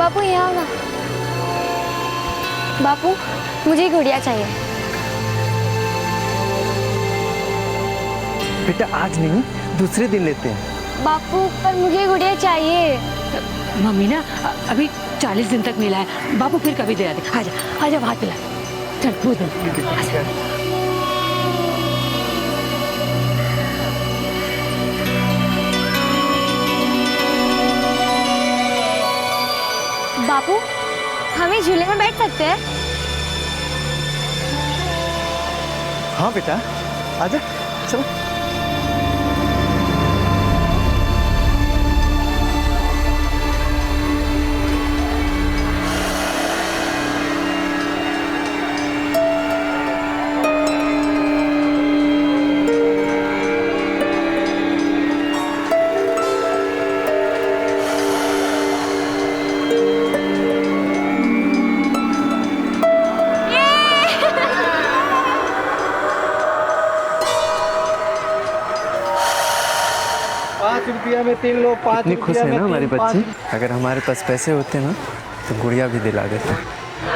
बापू यहाँ ना। बापू मुझे गुड़िया चाहिए। बेटा आज नहीं, दूसरे दिन लेते हैं। बापू पर मुझे गुड़िया चाहिए। मम्मी ना अभी 40 दिन तक मिला है, बापू फिर कभी दिला दे। आजा आजा हाथ मिला, चल पूछ दो। बापू हम इस झूले में बैठ सकते हैं? हाँ बेटा आजा, चलो। ₹5 में 3 लो, 5 इतनी खुश है ना हमारी बच्ची। अगर हमारे पास पैसे होते ना तो गुड़िया भी दिला देते।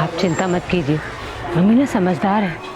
आप चिंता मत कीजिए, मम्मी ना समझदार है।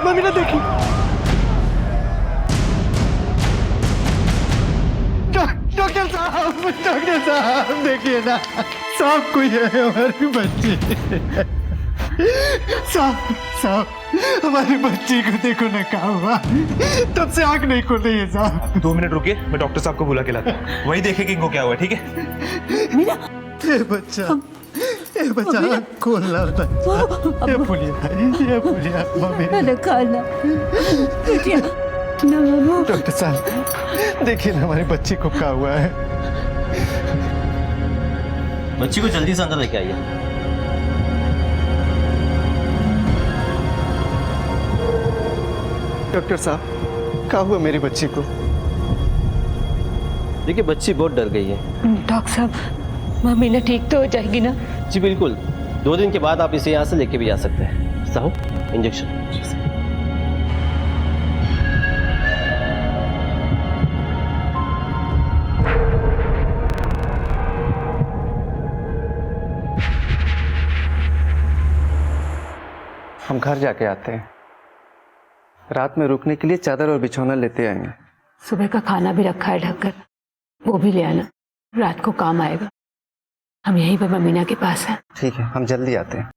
मम्मीना देखी, डॉक्टर साहब देखिए ना, सब कोई है हमारी बच्ची। साहब हमारी बच्ची को देखो ना क्या हुआ, तब से आंख नहीं खोल रही है साहब। 2 मिनट रुकिए, मैं डॉक्टर साहब को बुला के लाता हूँ, वही देखे कि इनको क्या हुआ। ठीक है मीना, ये बच्चा खोल रहा था। ये पुलिया मम्मी खाना डॉक्टर साहब देखिए ना हमारी बच्ची को क्या हुआ है। बच्ची को जल्दी से अंदर लेके आइए। डॉक्टर साहब क्या हुआ मेरी बच्ची को? देखिए बच्ची बहुत डर गई है। डॉक्टर साहब मम्मी ना ठीक तो हो जाएगी ना? जी बिल्कुल, 2 दिन के बाद आप इसे यहाँ से लेके भी जा सकते हैं। साहू इंजेक्शन। हम घर जाके आते हैं, रात में रुकने के लिए चादर और बिछौना लेते आएंगे। सुबह का खाना भी रखा है ढककर, वो भी ले आना, रात को काम आएगा। हम यहीं पर ममीना के पास हैं। ठीक है, हम जल्दी आते हैं।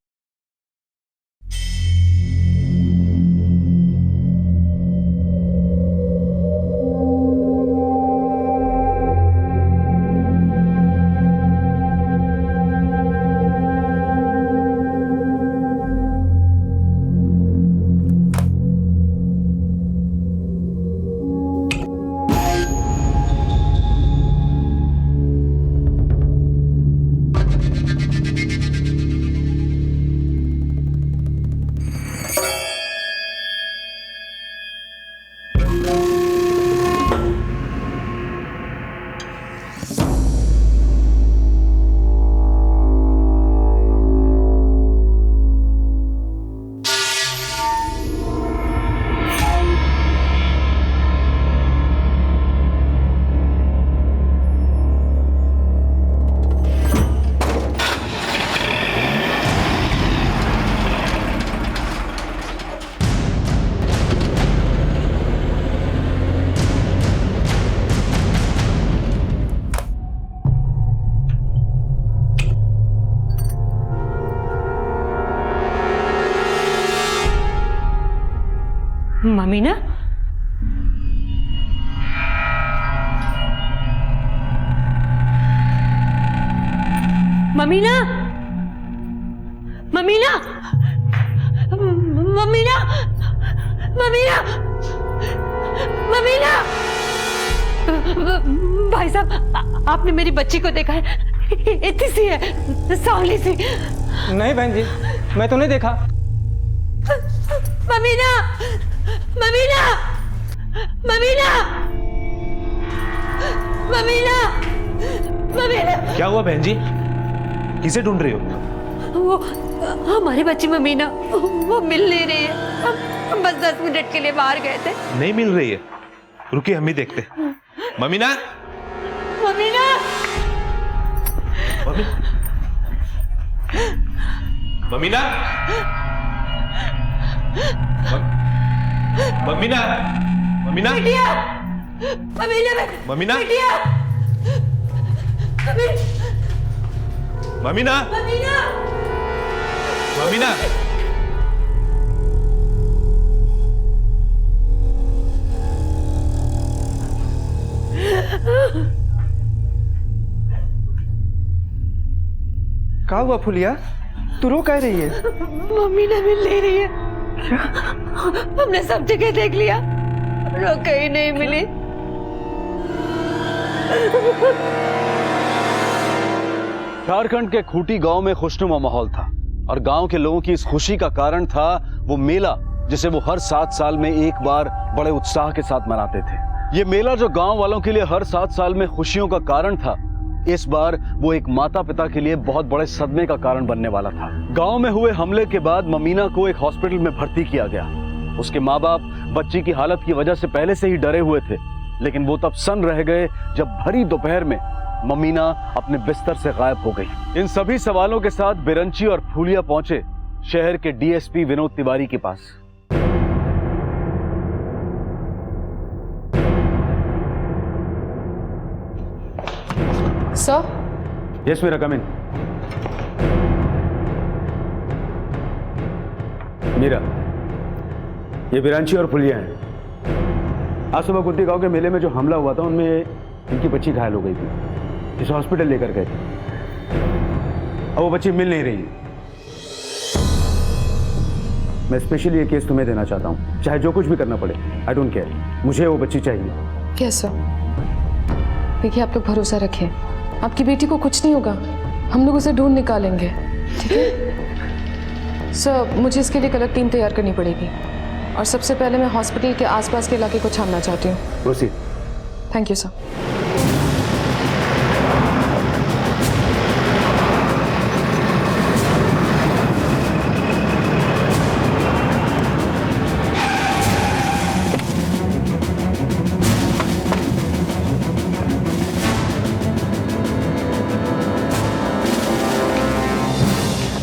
ममीना, ममीना, ममीना, ममीना, ममीना, ममीना, भाई साहब, आपने मेरी बच्ची को देखा है? इतनी सी है, सांवली सी। नहीं बहन जी, मैं तो नहीं देखा। ममीना, ममीना, ममीना, ममीना, ममीना। क्या हुआ बहन जी, किसे ढूंढ रही हो? वो हमारी बच्ची ममीना, वो मिल नहीं रही है। हम बस 10 मिनट के लिए बाहर गए थे। नहीं मिल रही है, रुकिए हम भी देखते। ममीना, ममीना, ममीना, ममीना, ममीना, बिटिया, ममीना, ममीना, बिटिया, ममीना, ममीना। ममीना। क्या हुआ फुलिया, तू रो कह रही है? ममीना मिल नहीं रही है। हमने सब जगह देख लिया, वो कहीं नहीं मिली। झारखंड के खूंटी गांव में खुशनुमा माहौल था और गांव के लोगों की इस खुशी का कारण था वो मेला, जिसे वो हर 7 साल में एक बार बड़े उत्साह के साथ मनाते थे। ये मेला जो गांव वालों के लिए हर 7 साल में खुशियों का कारण था, इस बार वो एक माता पिता के लिए बहुत बड़े सदमे का कारण बनने वाला था। गांव में हुए हमले के बाद ममीना को एक हॉस्पिटल में भर्ती किया गया। उसके माँ बाप बच्ची की हालत की वजह से पहले से ही डरे हुए थे, लेकिन वो तब सन्न रह गए जब भरी दोपहर में ममीना अपने बिस्तर से गायब हो गई। इन सभी सवालों के साथ बिरंची और फूलिया पहुंचे शहर के डीएसपी विनोद तिवारी के पास। सर। यस मेरा कम इन। मीरा, ये बिरांची और फुलिया हैं। आज सुबह कुत्ती गांव के मेले में जो हमला हुआ था, उनमें इनकी बच्ची घायल हो गई थी, जिसे हॉस्पिटल लेकर गए थे। अब वो बच्ची मिल नहीं रही है। मैं स्पेशली ये केस तुम्हें देना चाहता हूँ, चाहे जो कुछ भी करना पड़े। आई डोंट केयर, मुझे वो बच्ची चाहिए। Yes sir. देखिए, आप लोग भरोसा रखें, आपकी बेटी को कुछ नहीं होगा। हम लोग उसे ढूंढ निकालेंगे, ठीक है? सर, मुझे इसके लिए एक अलग टीम तैयार करनी पड़ेगी और सबसे पहले मैं हॉस्पिटल के आसपास के इलाके को छानना चाहती हूँ। प्रोसीड। Thank you sir.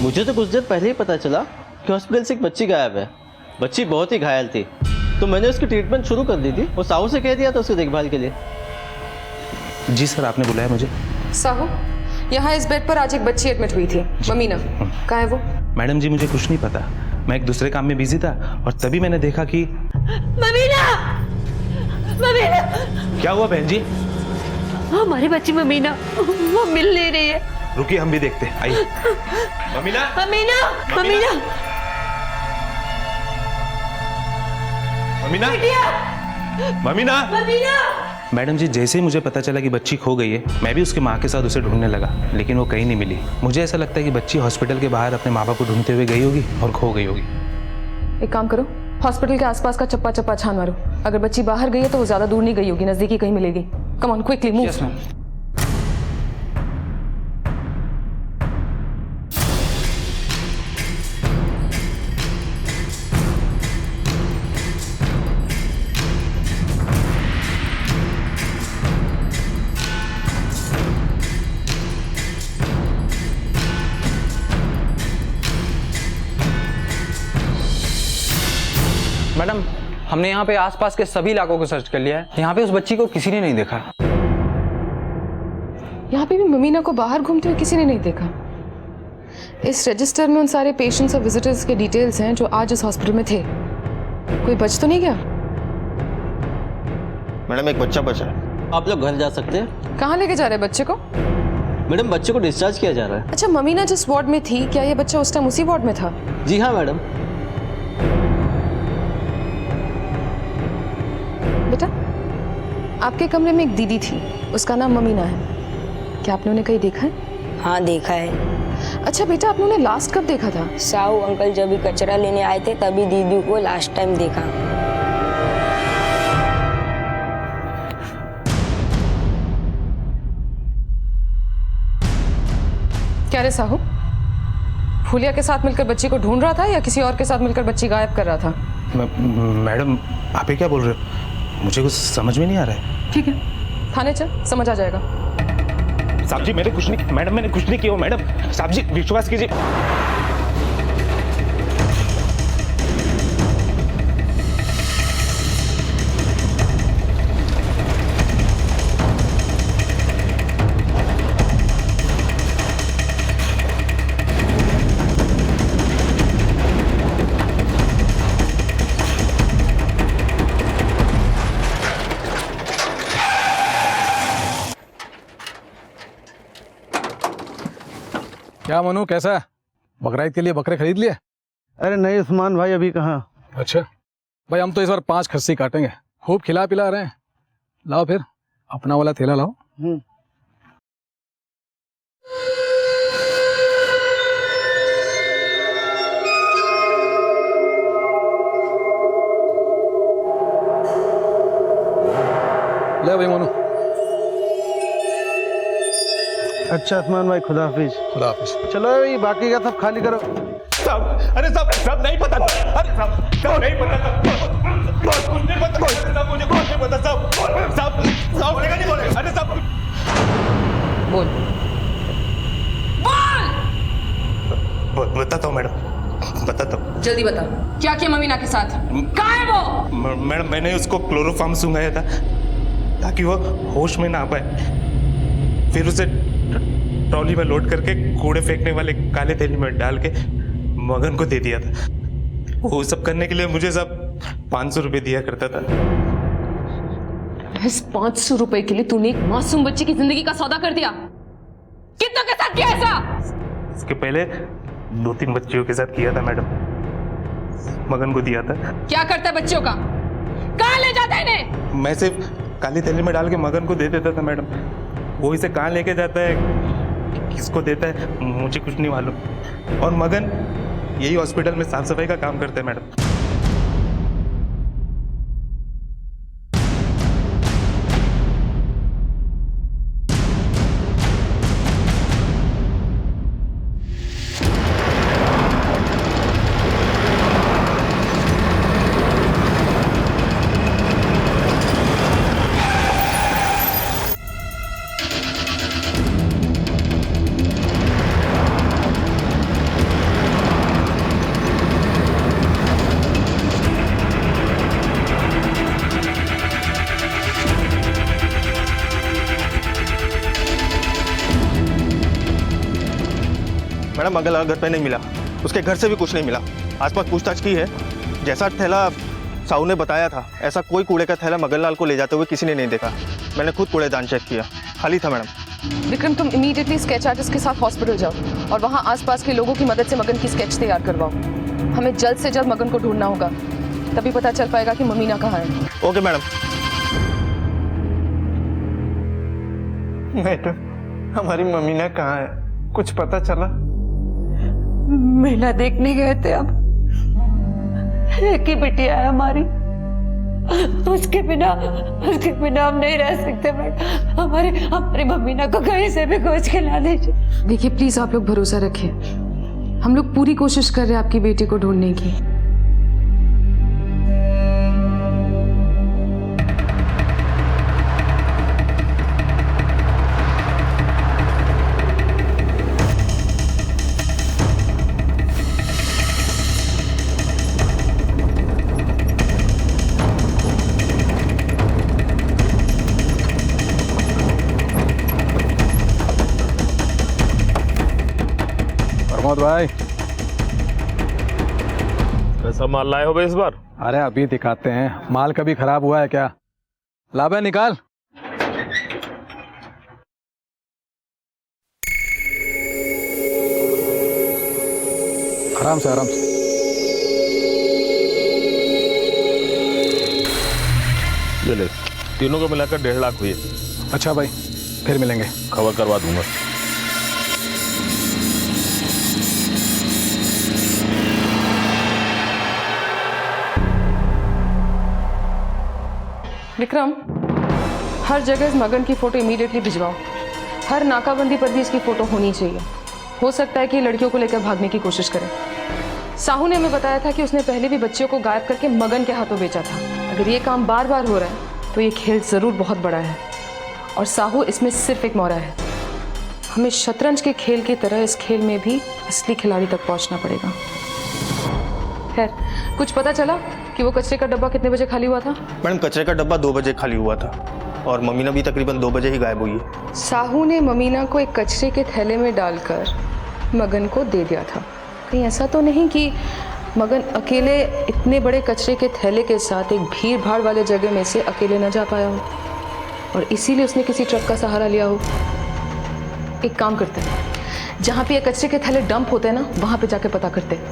मुझे तो कुछ देर पहले ही पता चला कि हॉस्पिटल से एक बच्ची गायब है। बच्ची बहुत ही घायल थी, तो मैंने उसकी ट्रीटमेंट शुरू कर दी थी और साहू से कह दिया था उसकी देखभाल के लिए। जी सर, आपने बुलाया मुझे? साहू, यहाँ इस बेड पर आज एक बच्ची एडमिट हुई थी, ममीना। कहाँ है वो? मैडम जी, मुझे कुछ नहीं पता, मैं एक दूसरे काम में बिजी था और तभी मैंने देखा कि ममीना, ममीना। क्या हुआ बहन जी? हमारी बच्ची ममीना, वो मिल नहीं रही है। रुकिए हम भी देखते हैं, आइए। ममीना, ममीना, ममीना, ममीना, ममीना, ममीना। मैडम जी, जैसे ही मुझे पता चला कि बच्ची खो गई है, मैं भी उसकी माँ के साथ उसे ढूंढने लगा, लेकिन वो कहीं नहीं मिली। मुझे ऐसा लगता है कि बच्ची हॉस्पिटल के बाहर अपने माँ बाप को ढूंढते हुए गई होगी और खो गई होगी। एक काम करो, हॉस्पिटल के आसपास का चप्पा चप्पा छान मारो। अगर बच्ची बाहर गई है तो वो ज्यादा दूर नहीं गई होगी, नजदीकी कहीं मिलेगी। Come on, quickly move. Yes ma'am. Madam, हमने यहाँ पे आसपास के सभी इलाकों को सर्च कर लिया है, यहाँ पे उस बच्ची को किसी ने नहीं देखा। यहाँ पे भी ममीना को बाहर घूमते हुए किसी ने नहीं देखा। इस रजिस्टर में उन सारे पेशेंट्स और विजिटर्स के डिटेल्स हैं जो आज इस हॉस्पिटल में थे। कोई बच तो नहीं गया? मैडम, एक बच्चा बचा है। आप लोग घर जा सकते हैं। कहाँ लेके जा रहे हैं बच्चे को? मैडम, बच्चे को डिस्चार्ज किया जा रहा है। अच्छा, ममीना जिस वार्ड में थी, क्या ये बच्चा उस टाइम उसी वार्ड में था? जी हाँ मैडम। बेटा, आपके कमरे में एक दीदी थी, उसका नाम ममीना है। क्या आपने उन्हें कहीं देखा है? हाँ देखा है। अच्छा बेटा, आपने उन्हें लास्ट कब देखा था? साहू अंकल जब भी कचरा लेने आए थे तभी दीदी को लास्ट टाइम देखा। क्या रे साहू, फूलिया के साथ मिलकर बच्ची को ढूंढ रहा था या किसी और के साथ मिलकर बच्ची गायब कर रहा था? मैडम आप ये क्या बोल रहे हो? मुझे कुछ समझ में नहीं आ रहा है। ठीक है, थाने चल, समझ आ जाएगा। साहब जी मैंने कुछ नहीं, मैडम मैंने कुछ नहीं किया। मैडम साहब जी विश्वास कीजिए। क्या मनु, कैसा है? बकरीद के लिए बकरे खरीद लिए? अरे नहीं उस्मान भाई, अभी कहाँ। अच्छा भाई, हम तो इस बार 5 खस्सी काटेंगे, खूब खिला पिला रहे हैं। लाओ फिर अपना वाला थैला लाओ। ले भाई मनु। अच्छा उस्मान भाई, खुदा हाफिज। खुदा हाफिज। चलो ये बाकी का सब खाली करो। साहब, अरे साहब साहब नहीं पता था। अरे साहब साहब नहीं पता था। कुछ नहीं पता साहब, मुझे कुछ नहीं पता साहब। साहब साहब बोलेगा नहीं बोलेगा? अरे साहब बोल बोल। बताता हूँ मैडम, बताता हूँ। जल्दी बता, क्या किया ममीना के साथ? कहाँ है वो? मैडम मैंने उसको क्लोरोफॉर्म सुंघाया था ताकि वो होश में ना आ पाए। फिर उसे ट्रॉली में लोड करके कूड़े फेंकने वाले काले थैली में डाल के मगन को दे दिया था। वो सब करने के लिए मुझे सब 500 रुपए दिया करता था। इस 500 रुपए के लिए तूने एक मासूम बच्ची की जिंदगी का सौदा कर दिया। कितनों के साथ किया ऐसा? इसके पहले 2-3 बच्चियों के साथ किया था मैडम। मगन को दिया था। क्या करता है बच्चियों का? कहाँ ले जाता है इन्हें? मैं सिर्फ काली थैली में डाल के मगन को दे देता था मैडम। वो इसे कहाँ लेके जाता है, किसको देता है, मुझे कुछ नहीं मालूम। और मगन यही हॉस्पिटल में साफ सफाई का काम करते हैं मैडम। मैडम मंगल घर पे नहीं मिला, उसके घर से भी कुछ नहीं मिला। आसपास पूछताछ की है, जैसा थैला साहू ने बताया था ऐसा कोई कूड़े का थैला मगनलाल को ले जाते हुए किसी ने नहीं देखा। मैंने खुद कूड़ेदान चेक किया, खाली था मैडम। विक्रम, तुम इमीडिएटली स्केच आर्टिस्ट के साथ हॉस्पिटल जाओ और वहाँ आसपास के लोगों की मदद से मगन की स्केच तैयार करवाओ। हमें जल्द से जल्द मगन को ढूंढना होगा, तभी पता चल पाएगा कि ममीना कहाँ है। Okay madam. मैडम हमारी ममीना कहाँ है, कुछ पता चला? मेला देखने गए थे, अब एक ही बिटिया है हमारी, उसके बिना हम नहीं रह सकते। हमारी मम्मीना को कहीं से भी खोज के ला दीजिए। देखिए प्लीज आप लोग भरोसा रखिए, हम लोग पूरी कोशिश कर रहे हैं आपकी बेटी को ढूंढने की। प्रमोद भाई, कैसा माल लाए हो बे इस बार? अरे अभी दिखाते हैं, माल कभी खराब हुआ है क्या? लाभ निकाल। आराम से आराम से। ये ले। तीनों को मिलाकर 1.5 लाख हुई। अच्छा भाई, फिर मिलेंगे। खबर करवा दूंगा। विक्रम, हर जगह इस मगन की फोटो इमीडिएटली भिजवाओ। हर नाकाबंदी पर भी इसकी फोटो होनी चाहिए। हो सकता है कि लड़कियों को लेकर भागने की कोशिश करे। साहू ने हमें बताया था कि उसने पहले भी बच्चियों को गायब करके मगन के हाथों बेचा था। अगर ये काम बार बार हो रहा है तो ये खेल जरूर बहुत बड़ा है और साहू इसमें सिर्फ एक मोहरा है। हमें शतरंज के खेल की तरह इस खेल में भी असली खिलाड़ी तक पहुंचना पड़ेगा। खैर, कुछ पता चला कि वो कचरे का डब्बा कितने बजे खाली हुआ था? मैडम, कचरे का डब्बा 2 बजे खाली हुआ था और ममीना भी तकरीबन 2 बजे ही गायब हुई है। साहू ने ममीना को एक कचरे के थैले में डालकर मगन को दे दिया था। कहीं ऐसा तो नहीं कि मगन अकेले इतने बड़े कचरे के थैले के साथ एक भीड़ भाड़ वाले जगह में से अकेले न जा पाया हो और इसीलिए उसने किसी ट्रक का सहारा लिया हो। एक काम करते हैं, जहाँ पे ये कचरे के थैले डंप होते हैं ना, वहाँ पे जाके पता करते हैं।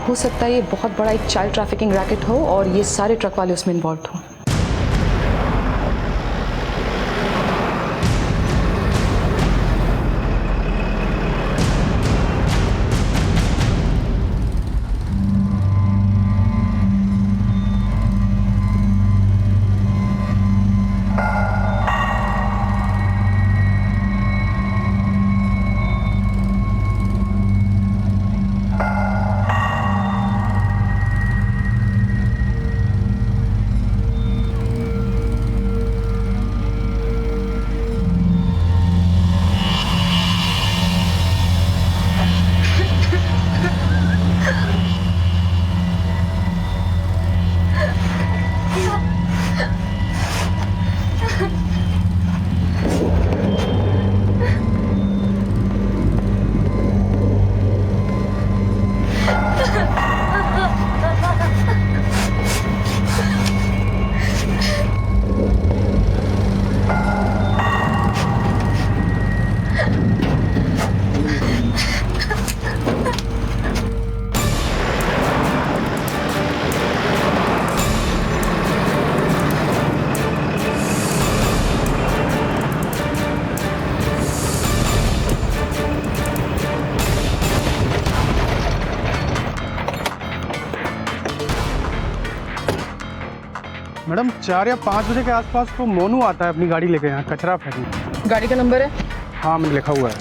हो सकता है ये बहुत बड़ा एक चाइल्ड ट्रैफिकिंग रैकेट हो और ये सारे ट्रक वाले उसमें इन्वॉल्व हों। मैडम 4 या 5 बजे के आसपास तो मोनू आता है अपनी गाड़ी लेके यहाँ कचरा फेंकने। गाड़ी का नंबर है? हाँ, मैंने लिखा हुआ है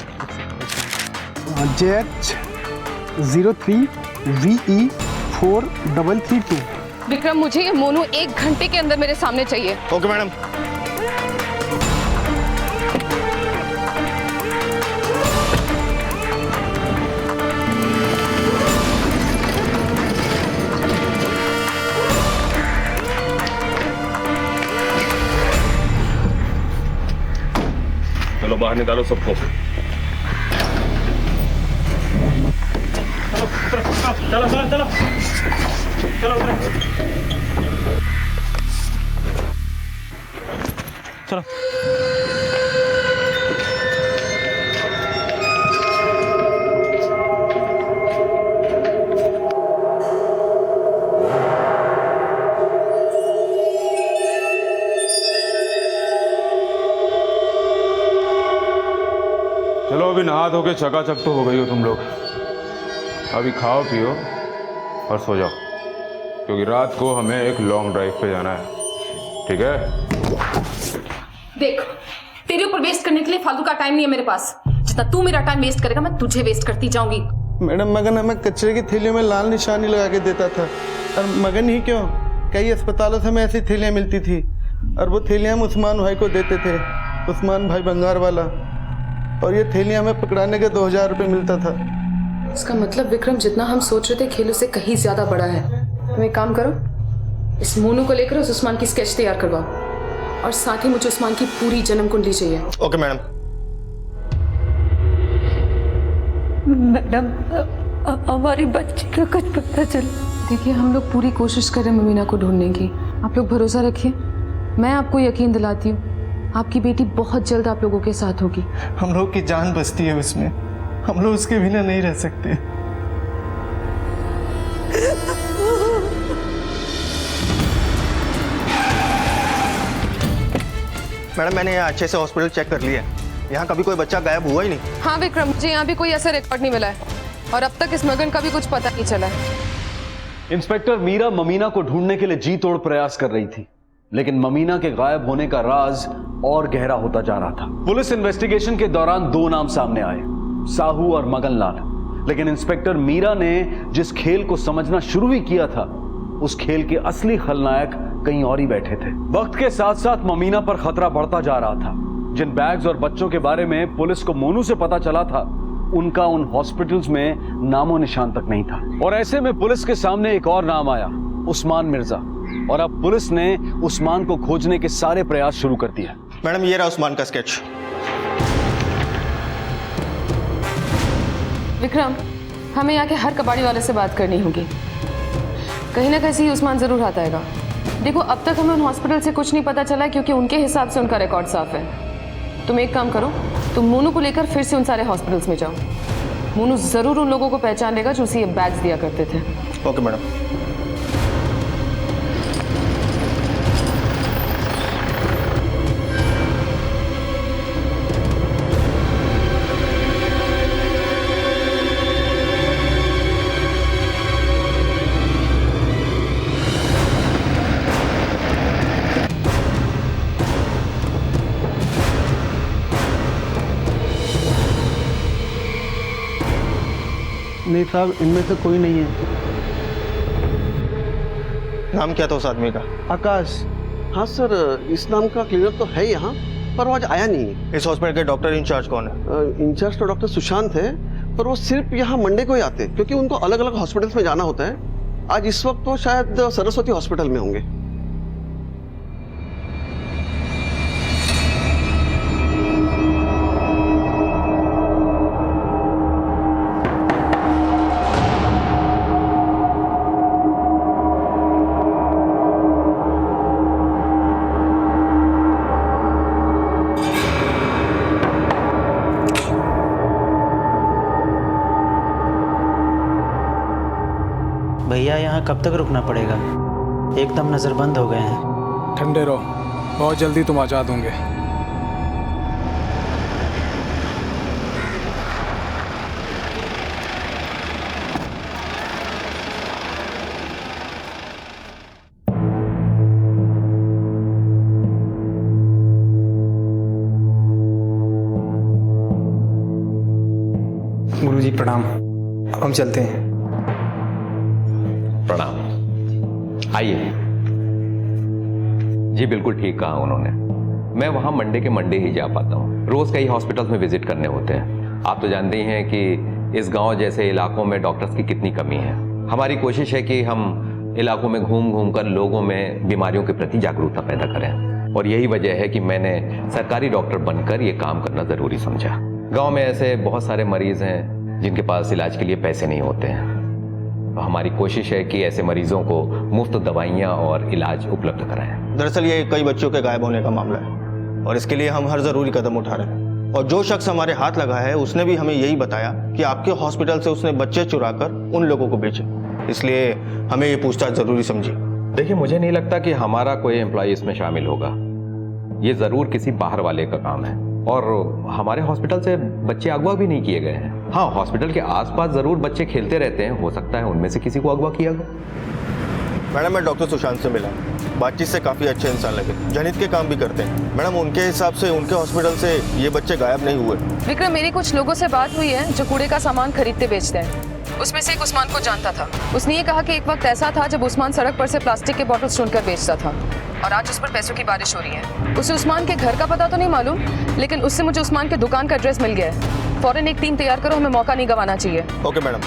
JH03VE4332। विक्रम, मुझे ये मोनू 1 घंटे के अंदर मेरे सामने चाहिए। Okay madam. चलो बाहर निकालो सबको। चलो चलो चलो चलो चलो। चलो अभी नहा धो के चकाचक तो हो गई हो तुम लोग। अभी खाओ पियो और सो जाओ, क्योंकि रात को हमें एक लॉन्ग ड्राइव पे जाना है। ठीक है? देख, तेरे ऊपर वेस्ट करने के लिए फालतू का टाइम नहीं है मेरे पास। जितना तू मेरा टाइम वेस्ट करेगा मैं तुझे वेस्ट करती जाऊंगी। मैडम, मगन हमें कचरे की थैलियों में लाल निशानी लगा के देता था। और मगन ही क्यों, कई अस्पतालों से हमें ऐसी थैलियाँ मिलती थी और वो थैलियाँ हम उस्मान भाई को देते थे, उस्मान भाई बंगार वाला। और ये थैलियाँ हमें पकड़ाने के 2000 रुपये मिलता था। इसका मतलब विक्रम, जितना हम सोच रहे थे खेलों से कहीं ज्यादा बड़ा है। तुम एक काम करो, इस मोनू को लेकर उस उस्मान की स्केच तैयार करवाओ और साथ ही मुझे उस्मान की पूरी जन्म कुंडली चाहिए। Okay madam. मैडम, हमारी बच्ची का कुछ पता चल। देखिए, हम लोग पूरी कोशिश कर रहे हैं ममीना को ढूंढने की। आप लोग भरोसा रखिए, मैं आपको यकीन दिलाती हूँ आपकी बेटी बहुत जल्द आप लोगों के साथ होगी। हम लोग की जान बसती है उसमें, हम लोग उसके बिना नहीं रह सकते। मैडम मैंने यहाँ अच्छे से हॉस्पिटल चेक कर लिया है, यहाँ कभी कोई बच्चा गायब हुआ ही नहीं। हाँ विक्रम, मुझे यहाँ भी कोई ऐसा रिकॉर्ड नहीं मिला है और अब तक इस मगन का भी कुछ पता नहीं चला है। इंस्पेक्टर मीरा ममीना को ढूंढने के लिए जी तोड़ प्रयास कर रही थी, लेकिन ममीना के गायब होने का राज और गहरा होता जा रहा था। पुलिस इन्वेस्टिगेशन के दौरान 2 नाम सामने आए, साहू और मगनलाल। लेकिन इंस्पेक्टर मीरा ने जिस खेल को समझना शुरू ही किया था, उस खेल के असली खलनायक कहीं और ही बैठे थे। वक्त के साथ साथ ममीना पर खतरा बढ़ता जा रहा था। जिन बैग्स और बच्चों के बारे में पुलिस को मोनू से पता चला था, उनका उन हॉस्पिटल्स में नामो निशान तक नहीं था। और ऐसे में पुलिस के सामने एक और नाम आया, उस्मान मिर्जा। और अब पुलिस ने उस्मान को खोजने के सारे प्रयास शुरू कर दिए। मैडम ये रहा उस्मान का स्केच। विक्रम, हमें यहाँ के हर कबाड़ी वाले से बात करनी होगी। कहीं ना कहीं उस्मान जरूर हाथ आएगा। देखो, अब तक हमें उन हॉस्पिटल से कुछ नहीं पता चला क्योंकि उनके हिसाब से उनका रिकॉर्ड साफ है। तुम एक काम करो, तुम मोनू को लेकर फिर से उन सारे हॉस्पिटल्स में जाओ। मोनू जरूर उन लोगों को पहचान लेगा जो उसे ये बैग्स दिया करते थे। Okay madam. नहीं साहब, इनमें से कोई नहीं है। नाम क्या था उस आदमी का? आकाश। हाँ सर, इस नाम का क्लिनिक तो है यहाँ, पर वो आज आया नहीं है। इस हॉस्पिटल के डॉक्टर इंचार्ज कौन है? इंचार्ज तो डॉक्टर सुशांत है, पर वो सिर्फ यहाँ मंडे को ही आते हैं क्योंकि उनको अलग अलग हॉस्पिटल्स में जाना होता है। आज इस वक्त वो शायद सरस्वती हॉस्पिटल में होंगे। भैया यहाँ कब तक रुकना पड़ेगा? एकदम नज़रबंद हो गए हैं। ठंडे रहो, बहुत जल्दी तुम आज़ाद होंगे। गुरुजी प्रणाम, हम चलते हैं। प्रणाम, आइए। जी बिल्कुल ठीक कहा उन्होंने। मैं वहां मंडे के मंडे ही जा पाता हूँ, रोज कई हॉस्पिटल्स में विजिट करने होते हैं। आप तो जानते ही हैं कि इस गांव जैसे इलाकों में डॉक्टर्स की कितनी कमी है। हमारी कोशिश है कि हम इलाकों में घूम घूम कर लोगों में बीमारियों के प्रति जागरूकता पैदा करें, और यही वजह है कि मैंने सरकारी डॉक्टर बनकर ये काम करना ज़रूरी समझा। गाँव में ऐसे बहुत सारे मरीज हैं जिनके पास इलाज के लिए पैसे नहीं होते हैं। हमारी कोशिश है कि ऐसे मरीजों को मुफ्त दवाइयाँ और इलाज उपलब्ध कराएं। दरअसल ये कई बच्चों के गायब होने का मामला है और इसके लिए हम हर ज़रूरी कदम उठा रहे हैं। और जो शख्स हमारे हाथ लगा है उसने भी हमें यही बताया कि आपके हॉस्पिटल से उसने बच्चे चुराकर उन लोगों को बेचे, इसलिए हमें ये पूछताछ ज़रूरी समझी। देखिए, मुझे नहीं लगता कि हमारा कोई एम्प्लॉय इसमें शामिल होगा। ये ज़रूर किसी बाहर वाले का काम है, और हमारे हॉस्पिटल से बच्चे अगवा भी नहीं किए गए हैं। हाँ, हॉस्पिटल के आसपास ज़रूर बच्चे खेलते रहते हैं, हो सकता है उनमें से किसी को अगवा किया गया। मैडम मैं डॉक्टर सुशांत से मिला, बातचीत से काफ़ी अच्छे इंसान लगे, जनहित के काम भी करते हैं। मैडम उनके हिसाब से उनके हॉस्पिटल से ये बच्चे गायब नहीं हुए। विक्रम, मेरी कुछ लोगों से बात हुई है जो कूड़े का सामान खरीदते बेचते हैं। उसमें से एक उस्मान को जानता था। उसने ये कहा कि एक वक्त ऐसा था जब उस्मान सड़क पर से प्लास्टिक के बॉटल्स ढूंढकर बेचता था, और आज उस पर पैसों की बारिश हो रही है। उसे उस्मान के घर का पता तो नहीं मालूम, लेकिन उससे मुझे उस्मान के दुकान का एड्रेस मिल गया है। फौरन एक टीम तैयार करो, हमें मौका नहीं गंवाना चाहिए। Okay madam.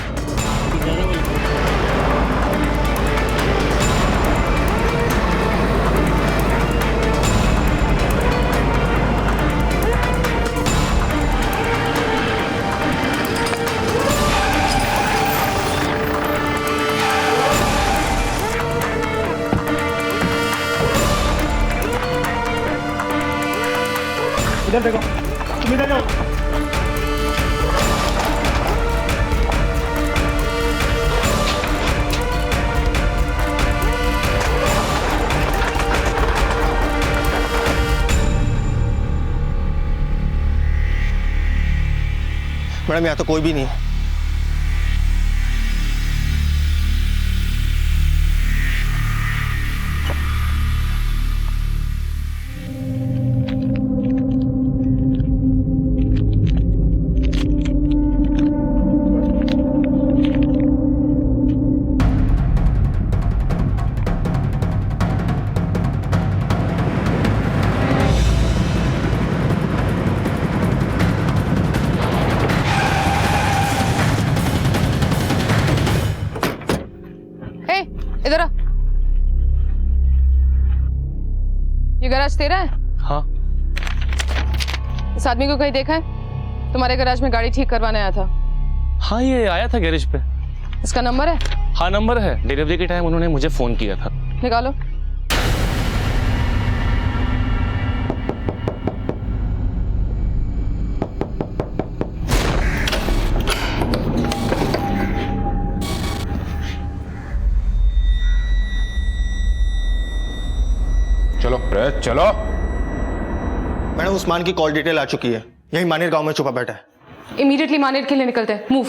इधर देखो, तुम इधर जाओ। मैडम यहाँ तो कोई भी नहीं है। इधर आ। ये गैराज तेरा है? हाँ। इस आदमी को कहीं देखा है? तुम्हारे गैराज में गाड़ी ठीक करवाने आया था। हाँ, ये आया था गैरेज पे। इसका नंबर है? हाँ, नंबर है। डिलीवरी के टाइम उन्होंने मुझे फोन किया था। निकालो। चलो रे चलो। मैडम उस्मान की कॉल डिटेल आ चुकी है, यही मानेर गांव में छुपा बैठा है। इमीडिएटली मानेर के लिए निकलते हैं। मूव।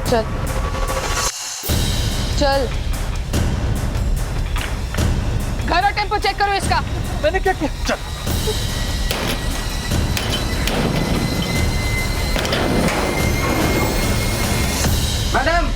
चल चल, घर और टेम्पो चेक करो इसका। मैंने क्या किया? चल। मैडम,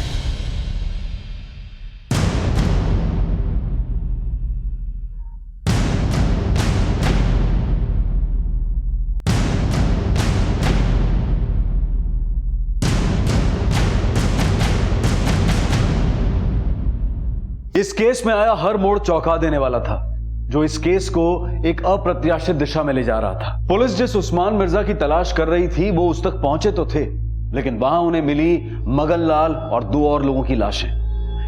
इस केस में आया हर मोड़ चौंका देने वाला था, जो इस केस को एक अप्रत्याशित दिशा में ले जा रहा था। पुलिस जिस उस्मान मिर्जा की तलाश कर रही थी वो उस तक पहुंचे तो थे, लेकिन वहां उन्हें मिली मगन लाल और 2 और लोगों की लाशें।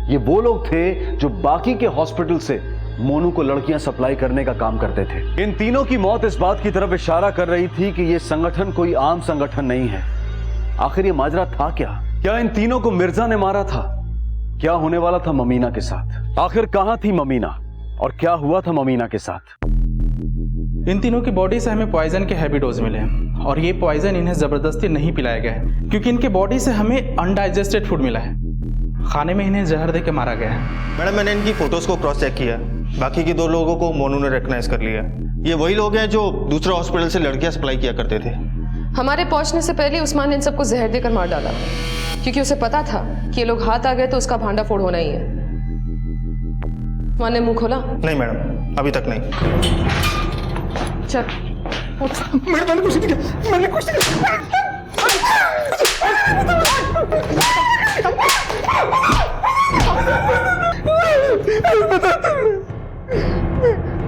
ये वो लोग थे जो बाकी के हॉस्पिटल से मोनू को लड़कियां सप्लाई करने का काम करते थे। इन तीनों की मौत इस बात की तरफ इशारा कर रही थी कि यह संगठन कोई आम संगठन नहीं है। आखिर ये माजरा था क्या? क्या इन तीनों को मिर्जा ने मारा था? क्या होने वाला था ममीना के साथ? आखिर कहां थी ममीना और क्या हुआ था ममीना के साथ? इन तीनों की बॉडी से हमें पॉइजन के हैवी डोज मिले और ये पॉइजन इन्हें जबरदस्ती नहीं पिलाया गया है, क्योंकि इनके बॉडी से हमें अनडाइजेस्टेड फूड मिला है। खाने में इन्हें जहर देकर मारा गया है। मैडम मैंने इनकी फोटोज को क्रॉस चेक किया, बाकी के 2 लोगों को मोनू ने रिकॉग्नाइज कर लिया। ये वही लोग हैं जो दूसरे हॉस्पिटल से लड़कियां सप्लाई किया करते थे। हमारे पहुंचने से पहले उस्मान ने इन सबको जहर देकर मार डाला, क्योंकि उसे पता था कि ये लोग हाथ आ गए तो उसका भांडा फोड़ होना ही है। मैंने मुंह खोला? नहीं मैडम, अभी तक नहीं। चल मैंने कुछ नहीं किया, मैंने कुछ नहीं किया।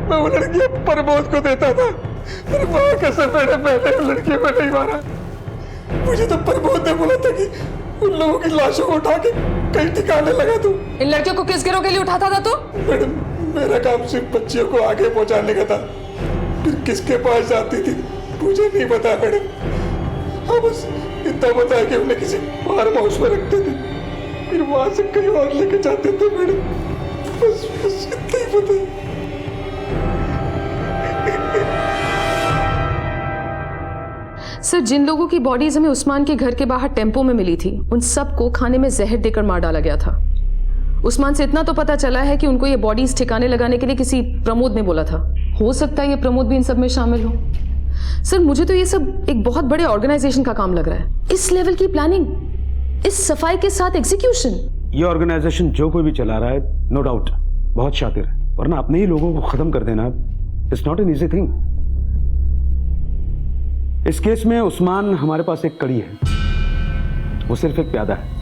मैं वो लड़की प्रमोद को देता था, पर वहाँ कसम मैंने पहले लड़की को नहीं मारा। मुझे तो प्रमोद ने बोला था कि उन लोगों की लाशों को उठा के कहीं ठिकाने लगा दूं। इन लड़कियों को किस गिरोह के लिए उठाता था तू? मैडम मेरा काम सिर्फ बच्चियों को आगे पहुंचाने का था, फिर किसके पास जाती थी मुझे नहीं पता मैडम। हाँ बस इतना पता है कि उन्हें किसी फार्म हाउस में रखते थे, फिर वहां से कहीं और लेके जाते थे मैडम। बस इतना ही पता है। सर, जिन लोगों की बॉडीज हमें उस्मान के घर के बाहर टेम्पो में मिली थी, उन सबको खाने में जहर देकर मार डाला गया था। उस्मान से इतना तो पता चला है कि उनको ये बॉडीज ठिकाने लगाने के लिए किसी प्रमोद ने बोला था। हो सकता है ये प्रमोद भी इन सब में शामिल हो। सर, मुझे तो ये सब एक बहुत बड़े ऑर्गेनाइजेशन का काम लग रहा है। इस लेवल की प्लानिंग, इस सफाई के साथ एग्जीक्यूशन। ये ऑर्गेनाइजेशन जो कोई भी चला रहा है, नो डाउट बहुत शातिर है, वरना अपने ही लोगों को खत्म कर देना it's not an easy thing. इस केस में उस्मान हमारे पास एक कड़ी है, वो सिर्फ एक प्यादा है।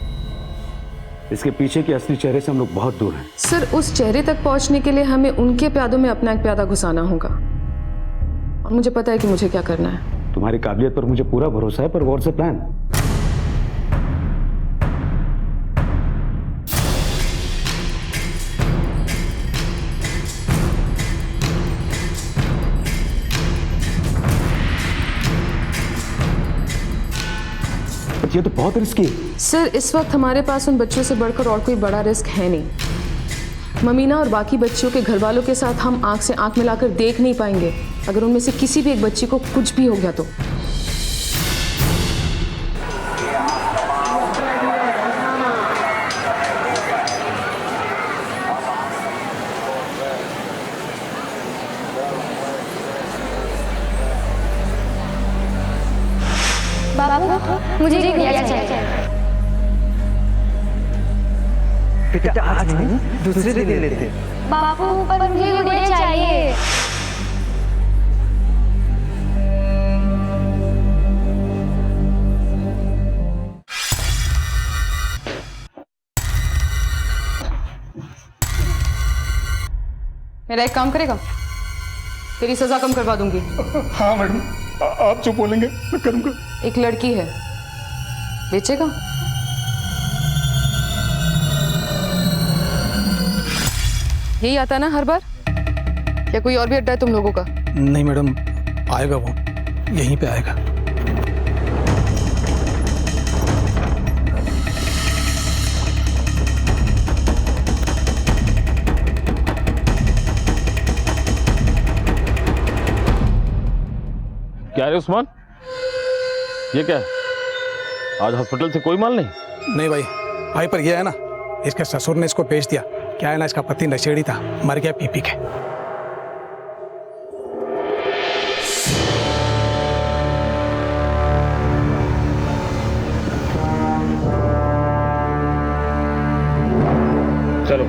इसके पीछे के असली चेहरे से हम लोग बहुत दूर हैं। सर, उस चेहरे तक पहुंचने के लिए हमें उनके प्यादों में अपना एक प्यादा घुसाना होगा, और मुझे पता है कि मुझे क्या करना है। तुम्हारी काबिलियत पर मुझे पूरा भरोसा है, पर व्हाट्स द प्लान? ये तो बहुत रिस्की है। सर, इस वक्त हमारे पास उन बच्चों से बढ़कर और कोई बड़ा रिस्क है नहीं। ममीना और बाकी बच्चियों के घर वालों के साथ हम आंख से आंख मिलाकर देख नहीं पाएंगे अगर उनमें से किसी भी एक बच्ची को कुछ भी हो गया तो। बाबू मुझे गुड़िया चाहिए। बेटा आज नहीं, दूसरे दिन ले लेते। बाबू पर मुझे गुड़िया चाहिए। मेरा एक काम करेगा? तेरी सजा कम करवा दूंगी। हाँ मैडम, आप जो बोलेंगे मैं करूंगा। एक लड़की है, बेचेगा? यही आता ना हर बार, या कोई और भी अड्डा है तुम लोगों का? नहीं मैडम, आएगा वो, यहीं पे आएगा। क्या है उस्मान? ये क्या है? आज हॉस्पिटल से कोई माल नहीं? नहीं भाई पर ये है ना, इसके ससुर ने इसको बेच दिया। क्या है ना, इसका पति नशेड़ी था, मर गया पी के। चलो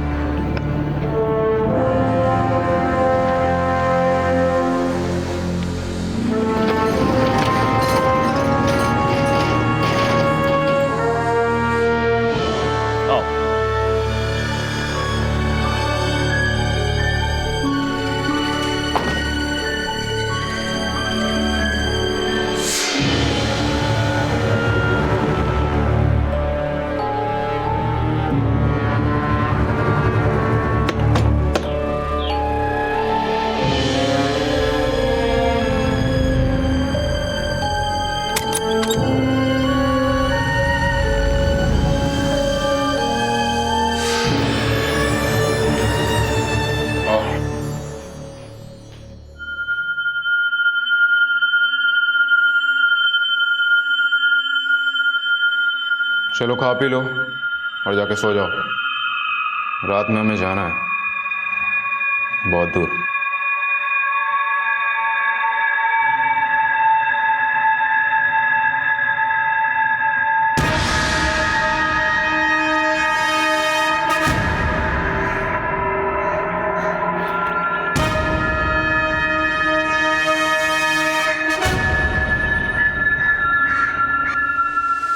चलो खा पी लो और जाके सो जाओ। रात में हमें जाना है बहुत दूर।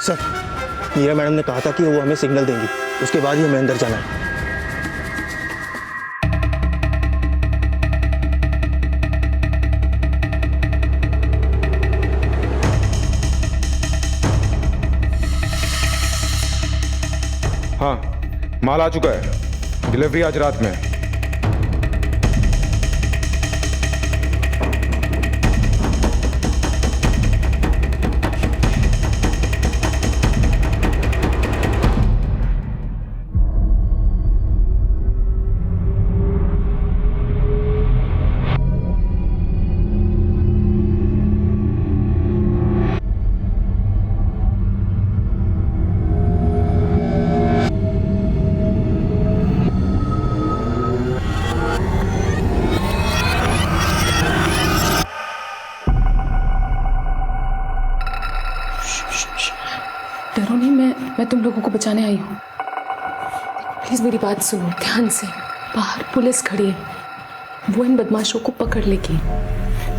सर, मीरा मैडम ने कहा था कि वो हमें सिग्नल देंगी, उसके बाद ही हमें अंदर जाना है। हाँ, माल आ चुका है, डिलीवरी आज रात में है। डरो नहीं, मैं तुम लोगों को बचाने आई हूँ। प्लीज मेरी बात सुनो ध्यान से। बाहर पुलिस खड़ी है, वो इन बदमाशों को पकड़ लेगी,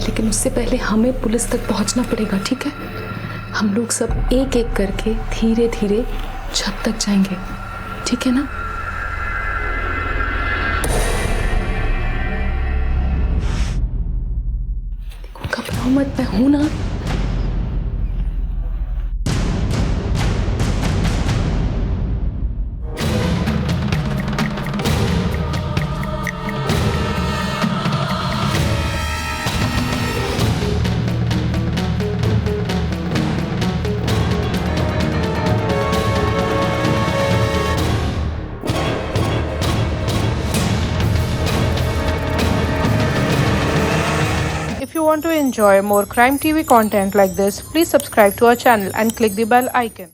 लेकिन उससे पहले हमें पुलिस तक पहुंचना पड़ेगा, ठीक है? हम लोग सब एक एक करके धीरे धीरे छत तक जाएंगे, ठीक है ना? देखो घबराओ मत, मैं हूं ना, If you want to enjoy more Crime TV content like this, please subscribe to our channel and click the bell icon.